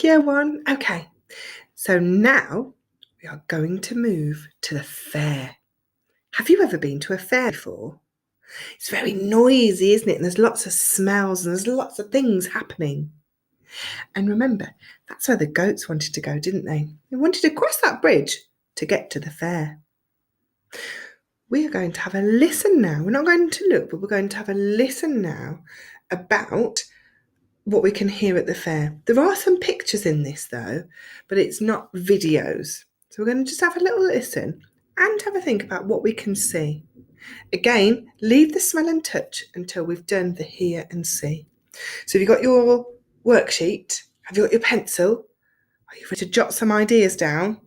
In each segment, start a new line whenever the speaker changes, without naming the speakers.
back, year one? Okay, so now we are going to move to the fair. Have you ever been to a fair before? It's very noisy, isn't it? And there's lots of smells and there's lots of things happening. And remember, that's where the goats wanted to go, didn't they? They wanted to cross that bridge to get to the fair. We are going to have a listen now. We're not going to look, but we're going to have a listen now about what we can hear at the fair. There are some pictures in this though, but it's not videos. So we're going to just have a little listen and have a think about what we can see. Again, leave the smell and touch until we've done the hear and see. So have you got your worksheet? Have you got your pencil? Are you ready to jot some ideas down?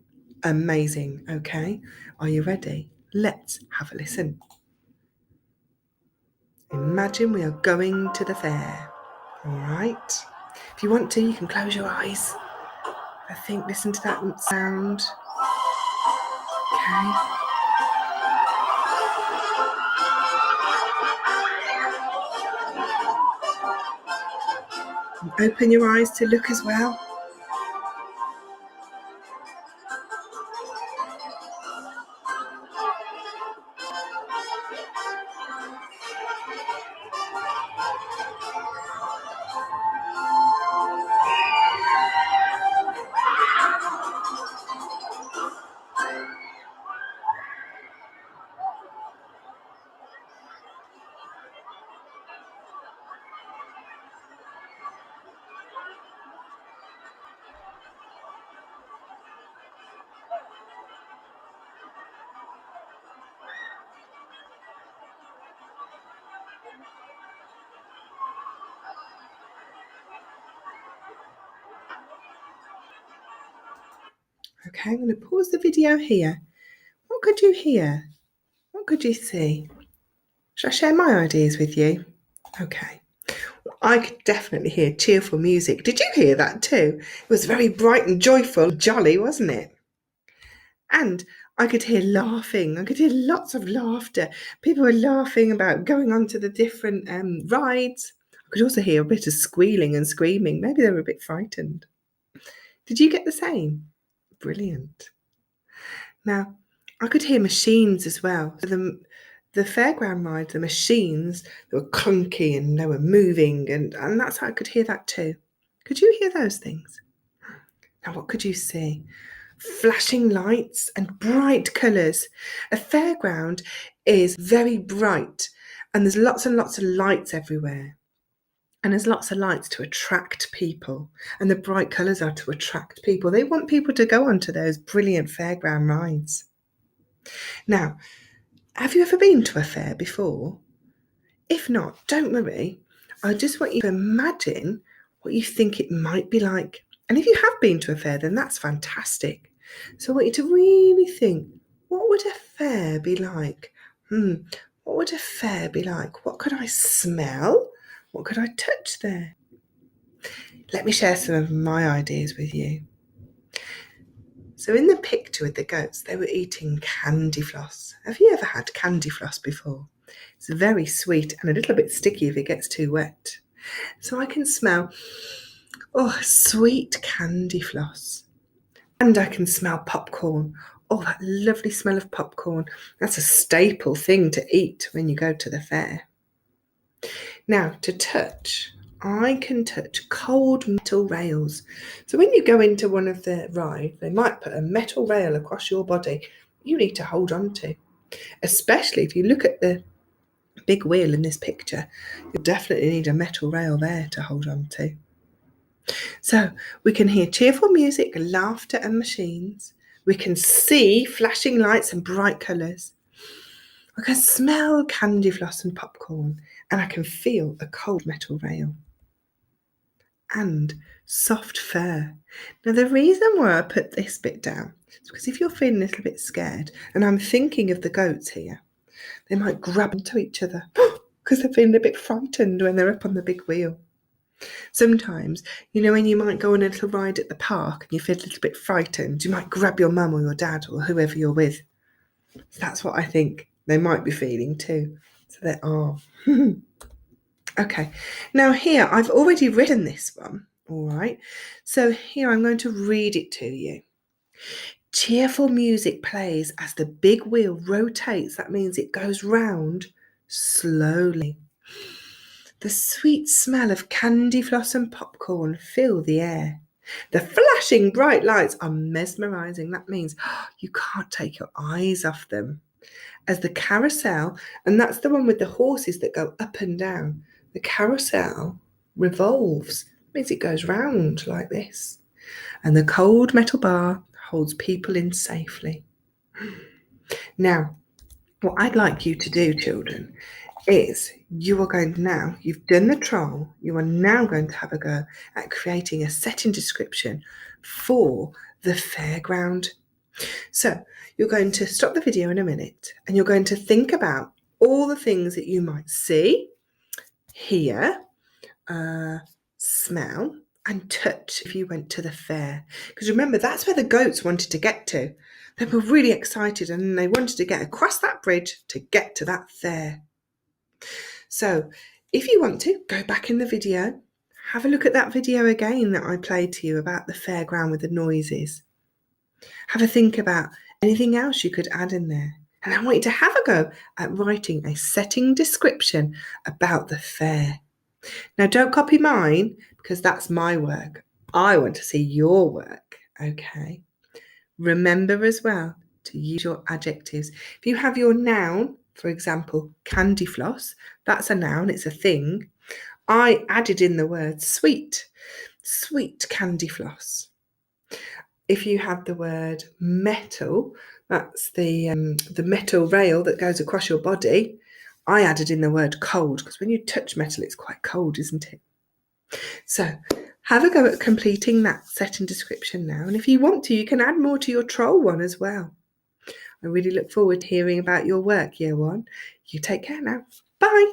Amazing. Okay. Are you ready? Let's have a listen. Imagine we are going to the fair. All right. If you want to, you can close your eyes. I think, listen to that sound. Okay. And open your eyes to look as well. Okay, I'm going to pause the video here. What could you hear? What could you see? Shall I share my ideas with you? Okay. Well, I could definitely hear cheerful music. Did you hear that too? It was very bright and joyful, jolly, wasn't it? And I could hear laughing. I could hear lots of laughter. People were laughing about going on to the different rides. I could also hear a bit of squealing and screaming. Maybe they were a bit frightened. Did you get the same? Brilliant. Now, I could hear machines as well. The fairground rides, the machines, they were clunky and they were moving, and that's how I could hear that too. Could you hear those things? Now, what could you see? Flashing lights and bright colours. A fairground is very bright, and there's lots and lots of lights everywhere. And there's lots of lights to attract people, and the bright colours are to attract people. They want people to go onto those brilliant fairground rides. Now, have you ever been to a fair before? If not, don't worry. I just want you to imagine what you think it might be like. And if you have been to a fair, then that's fantastic. So I want you to really think, what would a fair be like? What would a fair be like? What could I smell? What could I touch there? Let me share some of my ideas with you. So in the picture with the goats, they were eating candy floss. Have you ever had candy floss before? It's very sweet and a little bit sticky if it gets too wet. So I can smell, sweet candy floss. And I can smell popcorn. Oh, that lovely smell of popcorn. That's a staple thing to eat when you go to the fair. Now, to touch, I can touch cold metal rails. So when you go into one of the rides, they might put a metal rail across your body you need to hold on to. Especially if you look at the big wheel in this picture, you'll definitely need a metal rail there to hold on to. So we can hear cheerful music, laughter and machines. We can see flashing lights and bright colours. I can smell candy floss and popcorn, and I can feel a cold metal rail. And soft fur. Now the reason why I put this bit down is because if you're feeling a little bit scared, and I'm thinking of the goats here, they might grab into each other because they're feeling a bit frightened when they're up on the big wheel. Sometimes, when you might go on a little ride at the park and you feel a little bit frightened, you might grab your mum or your dad or whoever you're with. So that's what I think they might be feeling too. So they are. Okay, now here I've already written this one. All right. So here I'm going to read it to you. Cheerful music plays as the big wheel rotates. That means it goes round slowly. The sweet smell of candy floss and popcorn fill the air. The flashing bright lights are mesmerizing. That means you can't take your eyes off them. As the carousel, and that's the one with the horses that go up and down, the carousel revolves. It means it goes round like this. And the cold metal bar holds people in safely. Now, what I'd like you to do, children, is you are going now, you've done the trial, you are now going to have a go at creating a setting description for the fairground. So you're going to stop the video in a minute and you're going to think about all the things that you might see, hear, smell, and touch if you went to the fair. Because remember, that's where the goats wanted to get to. They were really excited and they wanted to get across that bridge to get to that fair. So if you want to, go back in the video, have a look at that video again that I played to you about the fairground with the noises. Have a think about anything else you could add in there. And I want you to have a go at writing a setting description about the fair. Now, don't copy mine because that's my work. I want to see your work, okay? Remember as well to use your adjectives. If you have your noun, for example, candy floss, that's a noun, it's a thing. I added in the word sweet, sweet candy floss. If you have the word metal, that's the metal rail that goes across your body, I added in the word cold because when you touch metal, it's quite cold, isn't it? So have a go at completing that setting description now. And if you want to, you can add more to your troll one as well. I really look forward to hearing about your work, Year 1. You take care now. Bye.